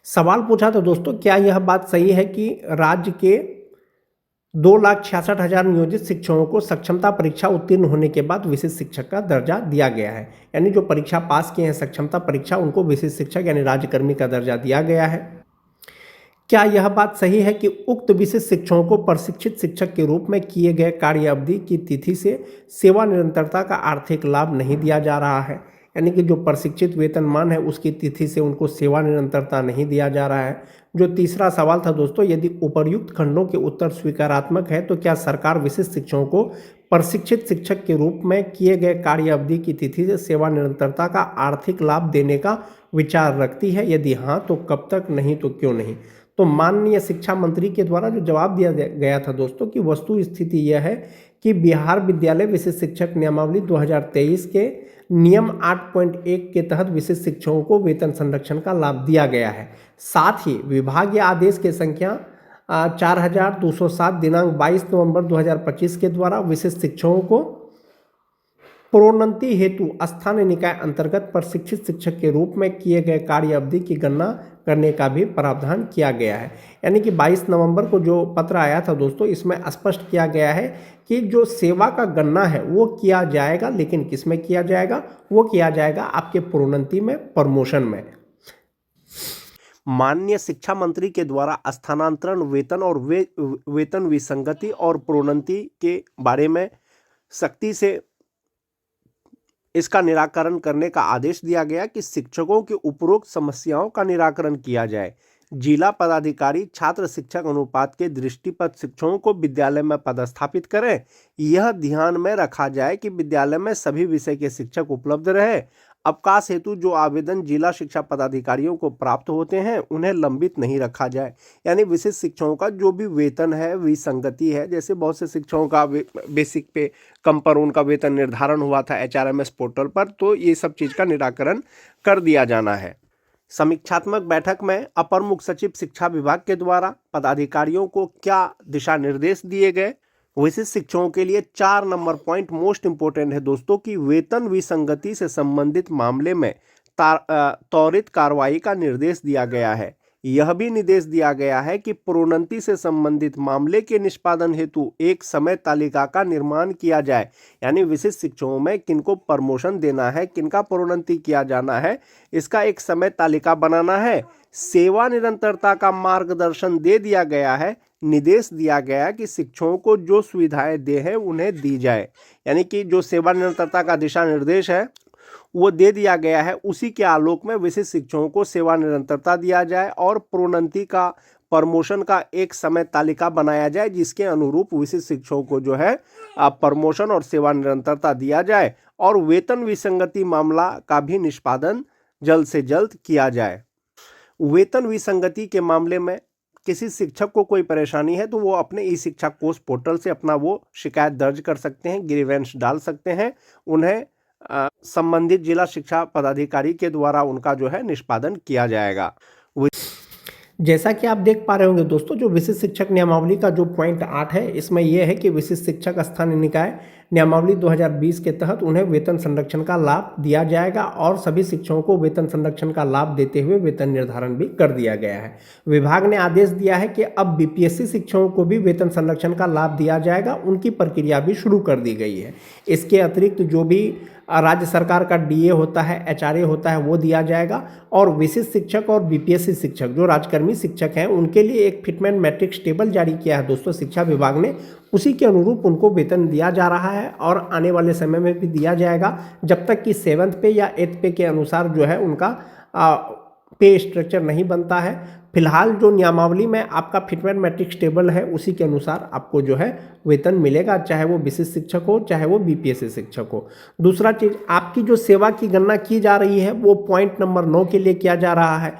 सवाल पूछा था दोस्तों, क्या यह बात सही है कि राज्य के 2,66,000 नियोजित शिक्षकों को सक्षमता परीक्षा उत्तीर्ण होने के बाद विशिष्ट शिक्षक का दर्जा दिया गया है। यानी जो परीक्षा पास किए हैं सक्षमता परीक्षा, उनको विशिष्ट शिक्षक यानी राज्यकर्मी का दर्जा दिया गया है। क्या यह बात सही है कि उक्त विशिष्ट शिक्षकों को प्रशिक्षित शिक्षक के रूप में किए गए कार्य अवधि की तिथि से सेवा निरंतरता का आर्थिक लाभ नहीं दिया जा रहा है? यानी कि जो प्रशिक्षित वेतनमान है उसकी तिथि से उनको सेवा निरंतरता नहीं दिया जा रहा है। जो तीसरा सवाल था दोस्तों, यदि उपर्युक्त खंडों के उत्तर स्वीकारात्मक है तो क्या सरकार विशिष्ट शिक्षकों को प्रशिक्षित शिक्षक के रूप में किए गए कार्य अवधि की तिथि से सेवा निरंतरता का आर्थिक लाभ देने का विचार रखती है? यदि हाँ तो कब तक, नहीं तो क्यों नहीं? तो माननीय शिक्षा मंत्री के द्वारा जो जवाब दिया गया था दोस्तों कि वस्तु स्थिति यह है कि बिहार विद्यालय विशिष्ट शिक्षक नियमावली 2023 के नियम 8.1 के तहत विशिष्ट शिक्षकों को वेतन संरक्षण का लाभ दिया गया है। साथ ही विभागीय आदेश के संख्या 4207 दिनांक 22 नवंबर 2025 के द्वारा विशिष्ट शिक्षकों को प्रोन्नति हेतु स्थानीय निकाय अंतर्गत प्रशिक्षित शिक्षक के रूप में किए गए कार्य अवधि की गणना करने का भी प्रावधान किया गया है। यानी कि 22 नवंबर को जो पत्र आया था दोस्तों, इसमें स्पष्ट किया गया है कि जो सेवा का गणना है वो किया जाएगा, लेकिन किस में किया जाएगा? वो किया जाएगा आपके प्रोन्नति में, प्रमोशन में। माननीय शिक्षा मंत्री के द्वारा स्थानांतरण वेतन और वेतन विसंगति और प्रोन्नति के बारे में सख्ती से इसका निराकरण करने का आदेश दिया गया कि शिक्षकों की उपरोक्त समस्याओं का निराकरण किया जाए। जिला पदाधिकारी छात्र शिक्षक अनुपात के दृष्टिपत शिक्षकों को विद्यालय में पदस्थापित करें। यह ध्यान में रखा जाए कि विद्यालय में सभी विषय के शिक्षक उपलब्ध रहे। अवकाश हेतु जो आवेदन जिला शिक्षा पदाधिकारियों को प्राप्त होते हैं उन्हें लंबित नहीं रखा जाए। यानी विशिष्ट शिक्षकों का जो भी वेतन है, विसंगति है, जैसे बहुत से शिक्षकों का बेसिक पे कम पर उनका वेतन निर्धारण हुआ था HRMS पोर्टल पर, तो ये सब चीज़ का निराकरण कर दिया जाना है। समीक्षात्मक बैठक में अपर मुख्य सचिव शिक्षा विभाग के द्वारा पदाधिकारियों को क्या दिशा निर्देश दिए गए? विशिष्ट शिक्षकों के लिए 4 नंबर पॉइंट मोस्ट इंपोर्टेंट है दोस्तों कि वेतन विसंगति से संबंधित मामले में त्वरित कार्रवाई का निर्देश दिया गया है। यह भी निर्देश दिया गया है कि प्रोन्नति से संबंधित मामले के निष्पादन हेतु एक समय तालिका का निर्माण किया जाए। यानी विशिष्ट शिक्षकों में किनको प्रमोशन देना है, किनका प्रोन्नति किया जाना है, इसका एक समय तालिका बनाना है। सेवा निरंतरता का मार्गदर्शन दे दिया गया है। निर्देश दिया गया कि शिक्षकों को जो सुविधाएं दे हैं उन्हें दी जाए। यानी कि जो सेवा निरंतरता का दिशा निर्देश है वो दे दिया गया है, उसी के आलोक में विशिष्ट शिक्षकों को सेवा निरंतरता दिया जाए और प्रोन्नति का, प्रमोशन का एक समय तालिका बनाया जाए जिसके अनुरूप विशिष्ट शिक्षकों को जो है प्रमोशन और सेवा निरंतरता दिया जाए और वेतन विसंगति मामला का भी निष्पादन जल्द से जल्द किया जाए। वेतन विसंगति के मामले में किसी शिक्षक को कोई परेशानी है तो वो अपने ई शिक्षा कोष पोर्टल से अपना वो शिकायत दर्ज कर सकते हैं, ग्रीवेंस डाल सकते हैं। उन्हें संबंधित जिला शिक्षा पदाधिकारी के द्वारा उनका जो है निष्पादन किया जाएगा। जैसा कि आप देख पा रहे होंगे दोस्तों, जो विशिष्ट शिक्षक नियमावली का जो पॉइंट 8 है, इसमें यह है कि विशिष्ट शिक्षक स्थानीय निकाय नियमावली 2020 के तहत उन्हें वेतन संरक्षण का लाभ दिया जाएगा और सभी शिक्षकों को वेतन संरक्षण का लाभ देते हुए वेतन निर्धारण भी कर दिया गया है। विभाग ने आदेश दिया है कि अब BPSC शिक्षकों को भी वेतन संरक्षण का लाभ दिया जाएगा, उनकी प्रक्रिया भी शुरू कर दी गई है। इसके अतिरिक्त जो भी राज्य सरकार का DA होता है, HRA होता है, वो दिया जाएगा और विशिष्ट शिक्षक और BPSC शिक्षक जो राज्यकर्मी शिक्षक हैं उनके लिए एक फिटमेंट मैट्रिक्स टेबल जारी किया है दोस्तों शिक्षा विभाग ने। उसी के अनुरूप उनको वेतन दिया जा रहा है और आने वाले समय में भी दिया जाएगा, जब तक कि 7th पे या 8th पे के अनुसार जो है उनका पे स्ट्रक्चर नहीं बनता है। फिलहाल जो नियमावली में आपका फिटमेंट मैट्रिक्स टेबल है उसी के अनुसार आपको जो है वेतन मिलेगा, चाहे वो विशिष्ट शिक्षक हो चाहे वो BPSC शिक्षक हो। दूसरा चीज़, आपकी जो सेवा की गणना की जा रही है वो पॉइंट नंबर 9 के लिए किया जा रहा है।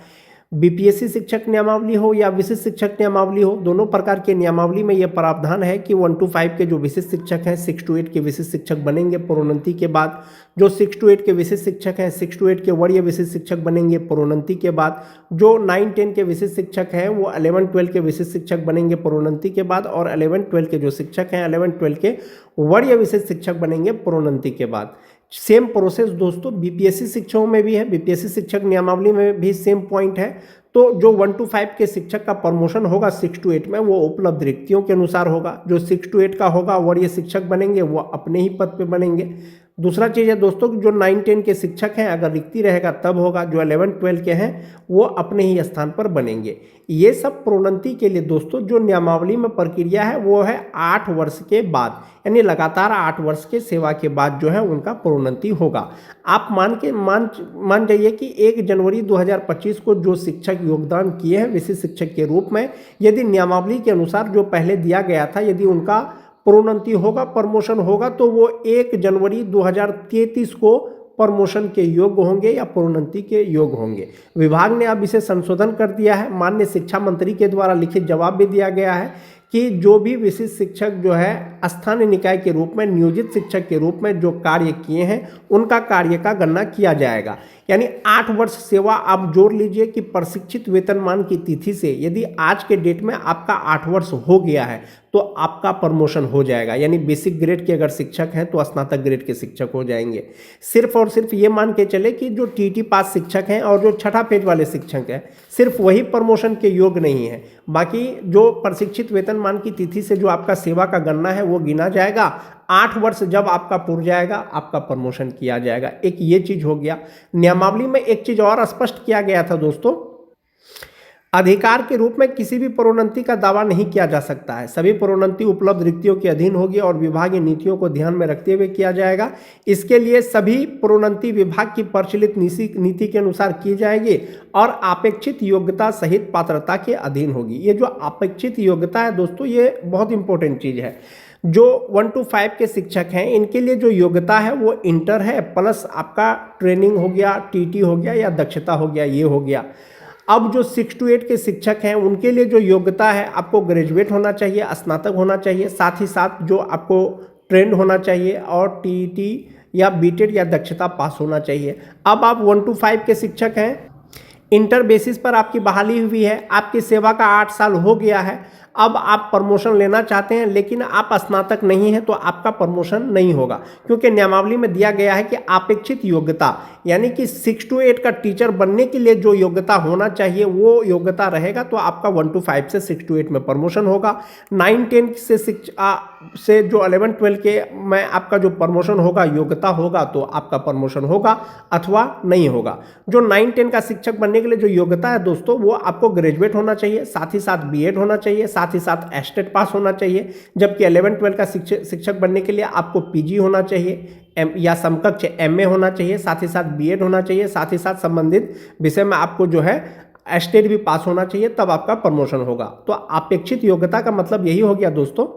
BPSC शिक्षक नियमावली हो या विशिष्ट शिक्षक नियमावली हो, दोनों प्रकार के नियमावली में यह प्रावधान है कि 1 to 5 के जो विशिष्ट शिक्षक हैं 6 to 8 के विशिष्ट शिक्षक बनेंगे प्रोन्नति के बाद। जो 6 to 8 के विशिष्ट शिक्षक हैं 6 to 8 के वरीय विशिष्ट शिक्षक बनेंगे प्रोन्नति के बाद। जो 9-10 के विशिष्ट शिक्षक हैं वो 11-12 के विशिष्ट शिक्षक बनेंगे प्रोन्नति के बाद और 11-12 के जो शिक्षक हैं 11-12 के वरीय विशिष्ट शिक्षक बनेंगे प्रोन्नति के बाद। सेम प्रोसेस दोस्तों BPSC शिक्षकों में भी है, BPSC शिक्षक नियमावली में भी सेम पॉइंट है। तो जो 1 to 5 के शिक्षक का प्रमोशन होगा 6 to 8 में, वो उपलब्ध रिक्तियों के अनुसार होगा। जो 6 to 8 का होगा वरीय शिक्षक बनेंगे, वो अपने ही पद पे बनेंगे। दूसरा चीज़ है दोस्तों कि जो 9-10 के शिक्षक हैं अगर रिक्ति रहेगा तब होगा, जो 11-12 के हैं वो अपने ही स्थान पर बनेंगे। ये सब प्रोन्नति के लिए दोस्तों जो नियमावली में प्रक्रिया है वो है 8 वर्ष के बाद, यानी लगातार 8 वर्ष के सेवा के बाद जो है उनका प्रोन्नति होगा। आप मान जाइए कि 1 जनवरी 2025 को जो शिक्षक योगदान किए हैं विशिष्ट शिक्षक के रूप में, यदि नियमावली के अनुसार जो पहले दिया गया था यदि उनका प्रोन्नति होगा, प्रमोशन होगा, तो वो 1 जनवरी 2033 को प्रमोशन के योग्य होंगे या प्रोन्नति के योग्य होंगे। विभाग ने अब इसे संशोधन कर दिया है। माननीय शिक्षा मंत्री के द्वारा लिखित जवाब भी दिया गया है कि जो भी विशिष्ट शिक्षक जो है स्थानीय निकाय के रूप में नियोजित शिक्षक के रूप में जो कार्य किए हैं उनका कार्य का गणना किया जाएगा। यानी 8 वर्ष सेवा आप जोड़ लीजिए कि प्रशिक्षित वेतनमान की तिथि से यदि आज के डेट में आपका 8 वर्ष हो गया है तो आपका प्रमोशन हो जाएगा। यानी बेसिक ग्रेड के अगर शिक्षक हैं तो स्नातक ग्रेड के शिक्षक हो जाएंगे। सिर्फ और सिर्फ ये मान के चले कि जो टीटी पास शिक्षक हैं और जो छठा पेज वाले शिक्षक हैं सिर्फ वही प्रमोशन के योग्य नहीं है। बाकी जो प्रशिक्षित वेतनमान की तिथि से जो आपका सेवा का गणना है वो गिना जाएगा। 8 वर्ष जब आपका पूर जाएगा आपका प्रमोशन किया जाएगा। एक ये चीज हो गया। नियमावली में एक चीज और स्पष्ट किया गया था दोस्तों, अधिकार के रूप में किसी भी प्रोन्नति का दावा नहीं किया जा सकता है। सभी प्रोन्नति उपलब्ध रिक्तियों के अधीन होगी और विभागीय नीतियों को ध्यान में रखते हुए किया जाएगा। इसके लिए सभी प्रोन्नति विभाग की प्रचलित नीति के अनुसार की जाएगी और अपेक्षित योग्यता सहित पात्रता के अधीन होगी। ये जो अपेक्षित योग्यता है दोस्तों ये बहुत इंपॉर्टेंट चीज है। जो 1 to 5 के शिक्षक हैं इनके लिए जो योग्यता है वो इंटर है प्लस आपका ट्रेनिंग हो गया, टीटी हो गया या दक्षता हो गया, ये हो गया। अब जो 6 to 8 के शिक्षक हैं उनके लिए जो योग्यता है आपको ग्रेजुएट होना चाहिए, स्नातक होना चाहिए, साथ ही साथ जो आपको ट्रेंड होना चाहिए और टीटी या बीटेड या दक्षता पास होना चाहिए। अब आप 1 to 5 के शिक्षक हैं, इंटर बेसिस पर आपकी बहाली हुई है, आपकी सेवा का 8 साल हो गया है, अब आप प्रमोशन लेना चाहते हैं लेकिन आप स्नातक नहीं हैं तो आपका प्रमोशन नहीं होगा, क्योंकि नियमावली में दिया गया है कि अपेक्षित योग्यता यानी कि 6 to 8 का टीचर बनने के लिए जो योग्यता होना चाहिए वो योग्यता रहेगा तो आपका 1 to 5 से 6 to 8 में प्रमोशन होगा। 9-10 से जो 11-12 के में आपका जो प्रमोशन होगा योग्यता होगा तो आपका प्रमोशन होगा अथवा नहीं होगा। जो 9-10 का शिक्षक बनने के लिए जो योग्यता है दोस्तों वो आपको ग्रेजुएट होना चाहिए, साथ ही साथ बीएड होना चाहिए, साथ ही साथ एस्टेट पास होना चाहिए। जबकि 11-12 का शिक्षक बनने के लिए आपको पीजी होना चाहिए या समकक्ष एमए होना चाहिए, साथ ही साथ बीएड होना चाहिए, साथ ही साथ संबंधित विषय में आपको जो है एस्टेट भी पास होना चाहिए, तब आपका प्रमोशन होगा। तो अपेक्षित योग्यता का मतलब यही हो गया दोस्तों,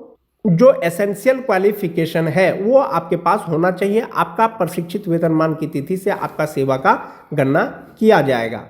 जो एसेंशियल क्वालिफिकेशन है वो आपके पास होना चाहिए। आपका प्रशिक्षित वेतनमान की तिथि से आपका सेवा का गणना किया जाएगा।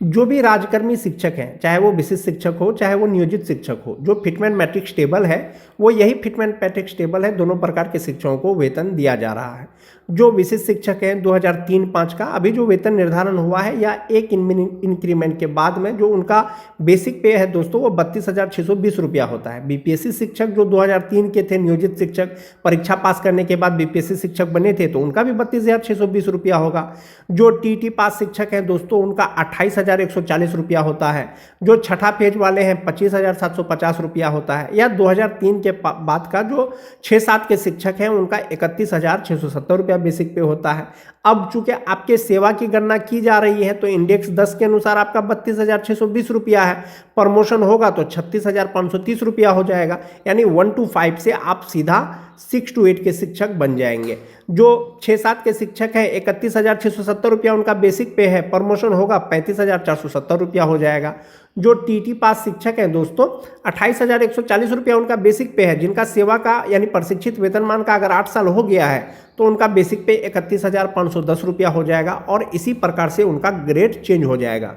जो भी राजकर्मी शिक्षक हैं, चाहे वो विशिष्ट शिक्षक हो चाहे वो नियोजित शिक्षक हो, जो फिटमेंट मैट्रिक्स टेबल है वो यही फिटमेंट मैट्रिक्स टेबल है, दोनों प्रकार के शिक्षकों को वेतन दिया जा रहा है। जो विशिष्ट शिक्षक हैं 2003-05 का अभी जो वेतन निर्धारण हुआ है या एक इंक्रीमेंट के बाद में जो उनका बेसिक पे है दोस्तों वो 32,620 रुपया होता है। बीपीएससी शिक्षक जो 2003 के थे, नियोजित शिक्षक परीक्षा पास करने के बाद बीपीएससी शिक्षक बने थे तो उनका भी 32,620 रुपया होगा। जो टीटी पास शिक्षक हैं दोस्तों उनका 28,140 रुपया होता है। जो छठा पेज वाले हैं 25,750 रुपया होता है। या 2003 के बाद का जो 6-7 के शिक्षक हैं उनका 31,670 रुपया बेसिक पे होता है। अब चूंकि आपके सेवा की गणना की जा रही है तो इंडेक्स 10 के अनुसार आपका 32,620 रुपया है, प्रमोशन होगा तो 36,530 रुपया हो जाएगा। यानी 1 to 5 से आप सीधा 6 to 8 के शिक्षक बन जाएंगे। जो 6-7 के शिक्षक हैं 31,670 रुपया उनका बेसिक पे है, प्रमोशन होगा 35,470 रुपया हो जाएगा। जो टीटी पास शिक्षक हैं दोस्तों 28,140 रुपया उनका बेसिक पे है, जिनका सेवा का यानी प्रशिक्षित वेतनमान का अगर 8 साल हो गया है तो उनका बेसिक पे 31,510 रुपया हो जाएगा और इसी प्रकार से उनका ग्रेड चेंज हो जाएगा।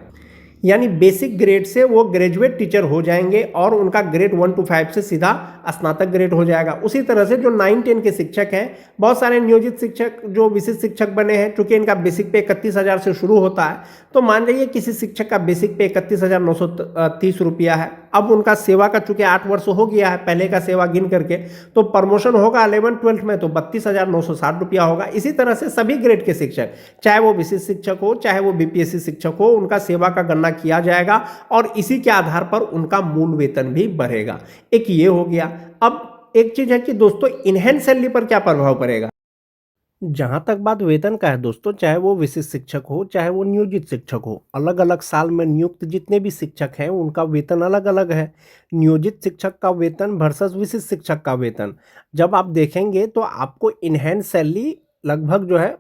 यानी बेसिक ग्रेड से वो ग्रेजुएट टीचर हो जाएंगे और उनका ग्रेड 1 to 5 से सीधा स्नातक ग्रेड हो जाएगा। उसी तरह से जो 9-10 के शिक्षक हैं, बहुत सारे नियोजित शिक्षक जो विशिष्ट शिक्षक बने हैं, चूंकि इनका बेसिक पे 31,000 से शुरू होता है, तो मान लीजिए किसी शिक्षक का बेसिक पे 31,930 रुपया है। अब उनका सेवा का चूंकि 8 वर्ष हो गया है पहले का सेवा गिन करके, तो प्रमोशन होगा 11-12 में तो 32,960 रुपया होगा। इसी तरह से सभी ग्रेड के शिक्षक, चाहे वो विशिष्ट शिक्षक हो चाहे वो बीपीएससी शिक्षक हो, उनका सेवा का गणना किया जाएगा और इसी के आधार पर उनका मूल वेतन भी बढ़ेगा। एक ये हो गया। अब एक चीज है कि दोस्तों इनहेंस सैलरी पर क्या प्रभाव पड़ेगा। जहां तक बात वेतन का है दोस्तों, चाहे वो विशिष्ट शिक्षक हो चाहे वो नियोजित शिक्षक हो, अलग अलग साल में नियुक्त जितने भी शिक्षक हैं उनका वेतन अलग अलग है। नियोजित शिक्षक का वेतन वर्सेस विशिष्ट शिक्षक का वेतन जब आप देखेंगे तो आपको इनहेंस सैलरी लगभग जो है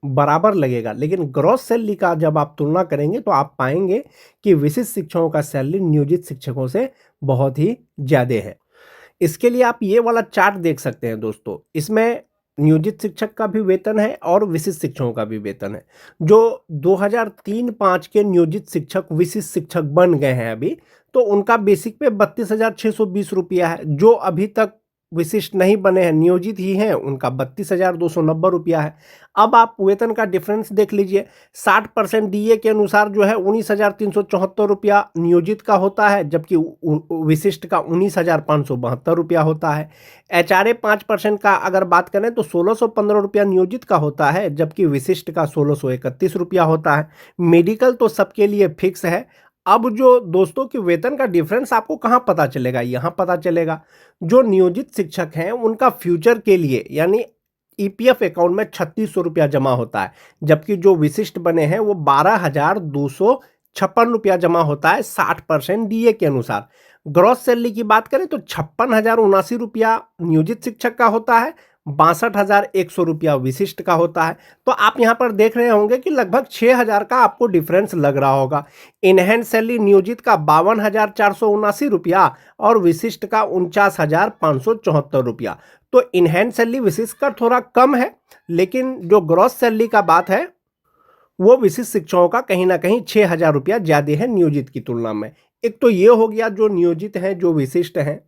बराबर लगेगा, लेकिन ग्रॉस सैलरी का जब आप तुलना करेंगे तो आप पाएंगे कि विशिष्ट शिक्षकों का सैलरी नियोजित शिक्षकों से बहुत ही ज्यादा है। इसके लिए आप ये वाला चार्ट देख सकते हैं दोस्तों, इसमें नियोजित शिक्षक का भी वेतन है और विशिष्ट शिक्षकों का भी वेतन है। जो 2003-05 के नियोजित शिक्षक विशिष्ट शिक्षक बन गए हैं अभी, तो उनका बेसिक पे 32,620 रुपया है। जो अभी तक विशिष्ट नहीं बने हैं, नियोजित ही हैं, उनका 32,290 रुपया है। अब आप वेतन का डिफरेंस देख लीजिए, 60% डीए के अनुसार जो है 19,374 रुपया नियोजित का होता है, जबकि विशिष्ट का 19,572 रुपया होता है। एचआरए 5% का अगर बात करें तो 1,615 रुपया नियोजित का होता है, जबकि विशिष्ट का 1,631 रुपया होता है। मेडिकल तो सबके लिए फिक्स है। अब जो दोस्तों की वेतन का डिफरेंस आपको कहाँ पता चलेगा, यहाँ पता चलेगा। जो नियोजित शिक्षक हैं उनका फ्यूचर के लिए यानी ईपीएफ अकाउंट में 3,600 रुपया जमा होता है, जबकि जो विशिष्ट बने हैं वो 12,256 रुपया जमा होता है 60% डीए के अनुसार। ग्रॉस सैलरी की बात करें तो 56,079 रुपया नियोजित शिक्षक का होता है, 62,100 रुपया विशिष्ट का होता है। तो आप यहाँ पर देख रहे होंगे कि लगभग 6,000 का आपको डिफरेंस लग रहा होगा। इनहेंस सैलरी नियोजित का 52,479 रुपया और विशिष्ट का 49,574 रुपया। तो इनहेंस सैलरी विशिष्ट का थोड़ा कम है, लेकिन जो ग्रॉस सैलरी का बात है वो विशिष्ट शिक्षकों का कहीं ना कहीं 6,000 रुपया ज्यादा है नियोजित की तुलना में। एक तो ये हो गया जो नियोजित हैं जो विशिष्ट हैं।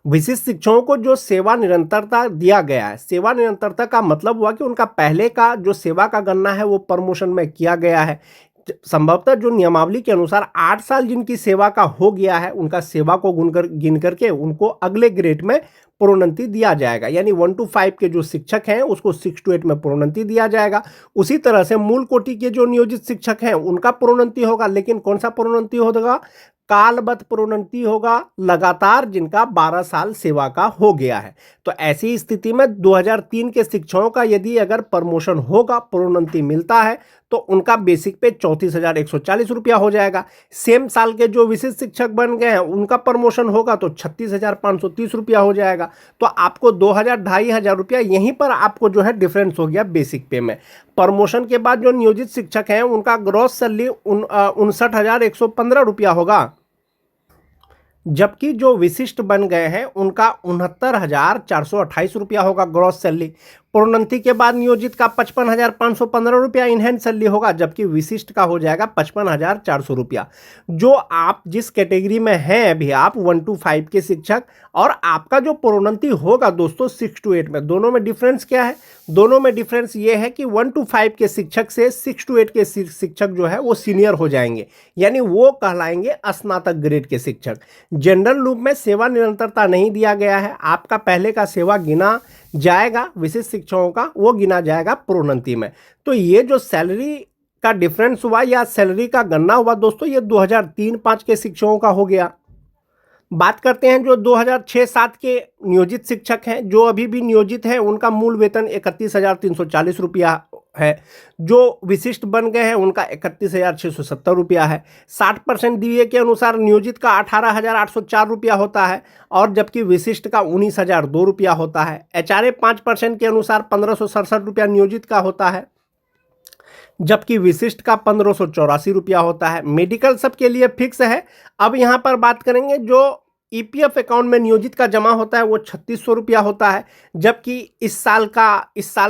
विशिष्ट शिक्षकों को जो सेवा निरंतरता दिया गया है, सेवा निरंतरता का मतलब हुआ कि उनका पहले का जो सेवा का गणना है वो प्रमोशन में किया गया है। संभवतः जो नियमावली के अनुसार 8 साल जिनकी सेवा का हो गया है, उनका सेवा को गिन करके उनको अगले ग्रेड में प्रोन्नति दिया जाएगा। यानी 1 to 5 के जो शिक्षक हैं उसको 6 to 8 में प्रोन्नति दिया जाएगा। उसी तरह से मूल कोटि के जो नियोजित शिक्षक हैं उनका प्रोन्नति होगा, लेकिन कौन सा प्रोन्नति होगा, कालबद्ध प्रोन्नति होगा, लगातार जिनका 12 साल सेवा का हो गया है। तो ऐसी स्थिति में 2003 के शिक्षकों का यदि अगर प्रमोशन होगा, प्रोन्नति मिलता है, तो उनका बेसिक पे 34,140 रुपया हो जाएगा। सेम साल के जो विशिष्ट शिक्षक बन गए हैं उनका प्रमोशन होगा तो 36,530 रुपया हो जाएगा। तो आपको 2,000-2,500 रुपया यहीं पर आपको जो है डिफरेंस हो गया बेसिक पे में। प्रमोशन के बाद जो नियोजित शिक्षक हैं उनका ग्रॉस सैलरी 59,115 रुपया होगा, जबकि जो विशिष्ट बन गए हैं उनका 69,428 रुपया होगा ग्रॉस सैलरी। प्रोन्नति के बाद नियोजित का 55,515 रुपया इनहेंस सैलरी होगा, जबकि विशिष्ट का हो जाएगा 55,400 रुपया। जो आप जिस कैटेगरी में हैं अभी आप 1 to 5 के शिक्षक, और आपका जो प्रोन्नति होगा दोस्तों 6 to 8 में, दोनों में डिफरेंस क्या है? दोनों में डिफरेंस ये है कि 1 to 5 के शिक्षक से 6 to 8 के शिक्षक जो है वो सीनियर हो जाएंगे, यानी वो कहलाएंगे स्नातक ग्रेड के शिक्षक। जनरल रूप में सेवा निरंतरता नहीं दिया गया है, आपका पहले का सेवा गिना जाएगा, विशिष्ट शिक्षकों का वो गिना जाएगा प्रोन्नति में। तो ये जो सैलरी का डिफरेंस हुआ या सैलरी का गणना हुआ दोस्तों, ये 2003-05 के शिक्षकों का हो गया। बात करते हैं जो 2006-07 के नियोजित शिक्षक हैं, जो अभी भी नियोजित हैं, उनका मूल वेतन 31,340 रुपया है। जो विशिष्ट बन गए हैं उनका 31,670 रुपया है। 60% डीए के अनुसार नियोजित का 18,804 रुपया होता है, और जबकि विशिष्ट का 19,002 रुपया होता है। एचआरए 5% के अनुसार 1,567 रुपया नियोजित का होता है, जबकि विशिष्ट का 1,584 रुपया होता है। मेडिकल सबके लिए फिक्स है। अब यहाँ पर बात करेंगे जो ईपीएफ अकाउंट में नियोजित का जमा होता है वो 3600 रुपया होता है, जबकि इस साल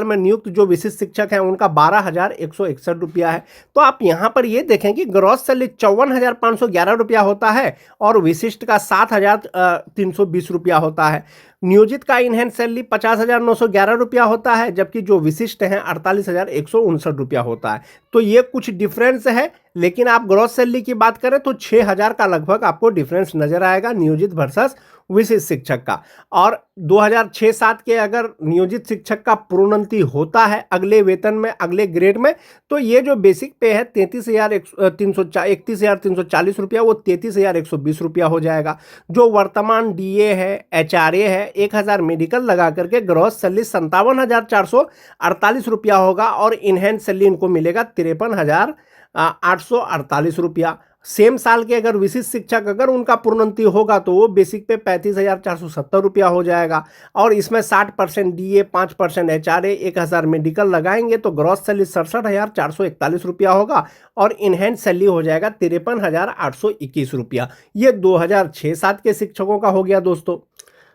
में नियुक्त जो विशिष्ट शिक्षक हैं उनका 12,161 रुपया है। तो आप यहाँ पर ये देखें कि ग्रॉस सैलरी 54,511 रुपया होता है और विशिष्ट का 7,320 रुपया होता है। नियोजित का इनहैंड सैलरी 50,911 रुपया होता है, जबकि जो विशिष्ट हैं 48,159 रुपया होता है। तो ये कुछ डिफरेंस है, लेकिन आप ग्रॉस सैलरी की बात करें तो 6,000 का लगभग आपको डिफरेंस नजर आएगा नियोजित वर्सेस विशिष्ट शिक्षक का। और 2006-07 के अगर नियोजित शिक्षक का प्रोन्नति होता है अगले वेतन में, अगले ग्रेड में, तो ये जो बेसिक पे है 31,340 रुपया वो 33,120 रुपया हो जाएगा। जो वर्तमान डीए है, एचआरए है, 1,000 मेडिकल लगा करके ग्रॉस सैलरी 57,448 रुपया होगा और इनहैंड सैलरी इनको मिलेगा 53,848 रुपया। सेम साल के अगर विशिष्ट शिक्षक अगर उनका प्रोन्नति होगा तो वो बेसिक पे 35,470 रुपया हो जाएगा और इसमें 60% डीए, 5% एचआरए, 1,000 मेडिकल लगाएंगे तो ग्रॉस सैलरी 67,441 रुपया होगा और इनहैंड सैलरी हो जाएगा 53,821 रुपया। ये 2006-07 के शिक्षकों का हो गया दोस्तों।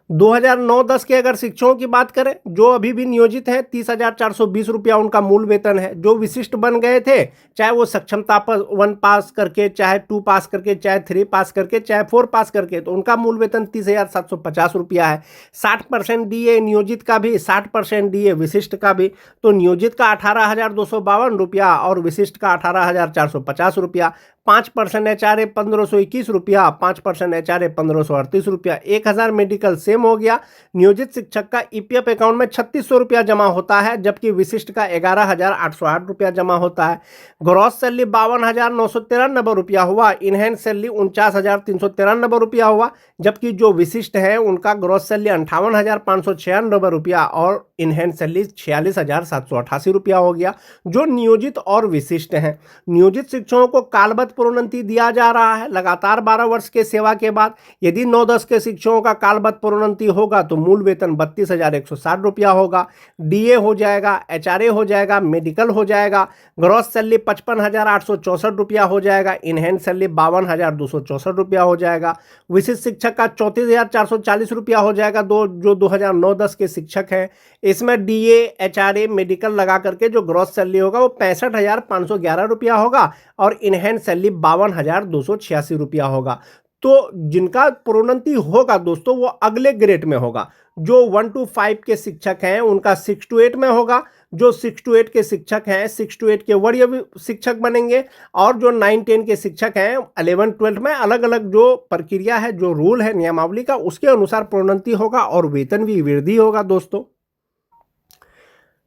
2009-10 के अगर शिक्षकों की बात करें जो अभी भी नियोजित हैं 30,420 रुपया उनका मूल वेतन है। जो विशिष्ट बन गए थे, चाहे वो सक्षमता पर 1 पास करके, चाहे 2 पास करके, चाहे 3 पास करके, चाहे 4 पास करके, तो उनका मूल वेतन 30,750 रुपया है। 60% डीए नियोजित का भी, 60% डीए विशिष्ट का भी। तो नियोजित का 18,252 रुपया और विशिष्ट का 18,450 रुपया। 5% एचआरए 1,521 रुपया, 5% एचआरए 1,538 रुपया। 1,000 मेडिकल सेम हो गया। नियोजित शिक्षक का ईपीएफ अकाउंट में 3,600 रुपया जमा होता है, जबकि विशिष्ट का 11,808 रुपया जमा होता है। ग्रॉस सैलरी 52,993 रुपया हुआ, इनहैंड सैलरी 49,393 रुपया हुआ, जबकि जो विशिष्ट है उनका ग्रॉस सैलरी 58,596 रुपया और इनहैंड सैलरी 46,788 रुपया हो गया। जो नियोजित और विशिष्ट हैं, नियोजित शिक्षकों को कालबद्ध प्रोन्नति दिया जा रहा है लगातार 12 वर्ष के सेवा के बाद। यदि 9-10 के शिक्षकों का कालबद्ध प्रोन्नति होगा तो मूल वेतन 32,160 रुपया होगा, डीए हो जाएगा, एचआरए हो जाएगा, मेडिकल हो जाएगा। ग्रॉस सैलरी 55,864 रुपया हो जाएगा, इनहैंड सैलरी 52,264 रुपया हो जाएगा। विशिष्ट शिक्षक का 34,440 रुपया हो जाएगा। जो 2009-10 के शिक्षक हैं इसमें डीए, एचआरए, मेडिकल लगा करके जो ग्रॉस सैलरी होगा वो 65,511 रुपया होगा और इनहैंड सैलरी 52,286 रुपया होगा। तो जिनका प्रोन्नति होगा दोस्तों वो अगले ग्रेड में होगा। जो 1 to 5 के शिक्षक हैं उनका 6 to 8 में होगा। जो 6 to 8 के शिक्षक हैं 6 to 8 के वरीय शिक्षक बनेंगे और जो 9-10 के शिक्षक हैं 11-12 में अलग अलग जो प्रक्रिया है, जो रूल है नियमावली का, उसके अनुसार प्रोन्नति होगा और वेतन भी वृद्धि होगा दोस्तों।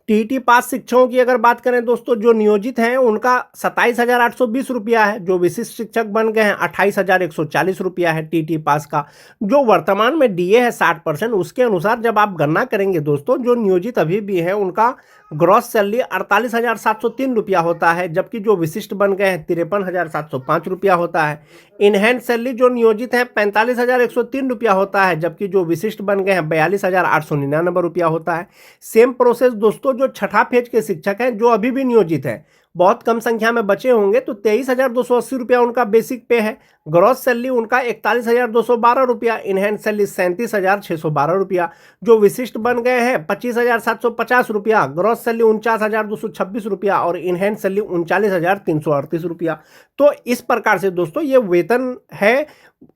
टीईटी पास शिक्षकों की अगर बात करें दोस्तों, जो नियोजित हैं उनका 27,820 रुपया है। जो विशिष्ट शिक्षक बन गए हैं 28,140 रुपया है टीईटी पास का। जो वर्तमान में डीए है 60%, उसके अनुसार जब आप गणना करेंगे दोस्तों, जो नियोजित अभी भी है उनका ग्रॉस सैलरी 48,703 रुपया होता है, जबकि जो विशिष्ट बन गए हैं 53,705 रुपया होता है। इनहैंड सैलरी जो नियोजित है 45,103 रुपया होता है, जबकि जो विशिष्ट बन गए हैं 42,899 रुपया होता है। सेम प्रोसेस दोस्तों जो छठा फेज के शिक्षक हैं जो अभी भी नियोजित हैं, बहुत कम संख्या में बचे होंगे, तो 23,280 रुपया उनका बेसिक पे है। ग्रॉस सैलरी उनका 41,212 रुपया, इनहैंड सैलरी 37,612 रुपया। जो विशिष्ट बन गए हैं 25,750 रुपया, ग्रॉस सैलरी 49,226 रुपया और इनहैंड सैलरी 39,338 रुपया। तो इस प्रकार से दोस्तों ये वेतन है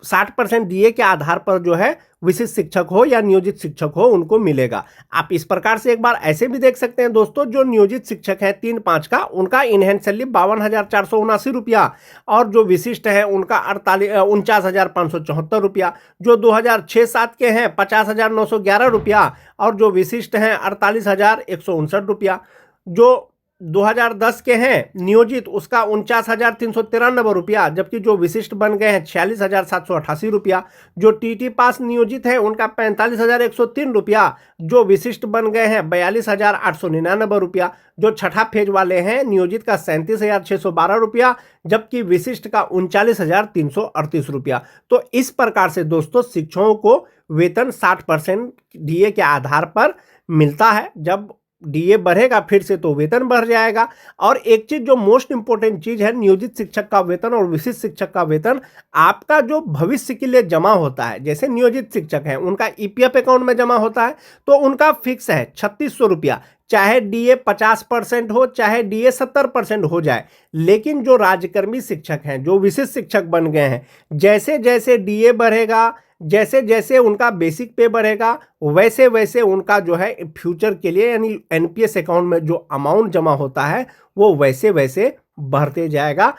60% डीए के आधार पर जो है विशिष्ट शिक्षक हो या नियोजित शिक्षक हो उनको मिलेगा। आप इस प्रकार से एक बार ऐसे भी देख सकते हैं दोस्तों, जो नियोजित शिक्षक है 3-5 का, उनका इनहैंड सैलरी 52,479 रुपया और जो विशिष्ट है उनका 49,574 रुपया। जो 2006-07 के हैं 50,911 रुपया और जो विशिष्ट हैं 48,159 रुपया। जो 2010 के हैं नियोजित उसका 49,393 रुपया, जबकि जो विशिष्ट बन गए हैं 46,788 रुपया। जो टीटी पास नियोजित है उनका 45,103 रुपया, जो विशिष्ट बन गए हैं 42,899 रुपया। जो छठा फेज वाले हैं नियोजित का 37,612 रुपया, जबकि विशिष्ट का 39,338 रुपया। तो इस प्रकार से दोस्तों शिक्षकों को वेतन 60% डीए के आधार पर मिलता है। जब डीए बढ़ेगा फिर से तो वेतन बढ़ जाएगा। और एक चीज जो मोस्ट इंपॉर्टेंट चीज है, नियोजित शिक्षक का वेतन और विशिष्ट शिक्षक का वेतन आपका जो भविष्य के लिए जमा होता है, जैसे नियोजित शिक्षक है उनका ईपीएफ अकाउंट में जमा होता है तो उनका फिक्स है 3600 रुपया, चाहे डीए 50% हो चाहे डीए 70% हो जाए। लेकिन जो राज्यकर्मी शिक्षक हैं, जो विशिष्ट शिक्षक बन गए हैं, जैसे जैसे डीए बढ़ेगा, जैसे जैसे उनका बेसिक पे बढ़ेगा, वैसे वैसे उनका जो है फ्यूचर के लिए यानी एनपीएस अकाउंट में जो अमाउंट जमा होता है वो वैसे वैसे बढ़ते जाएगा।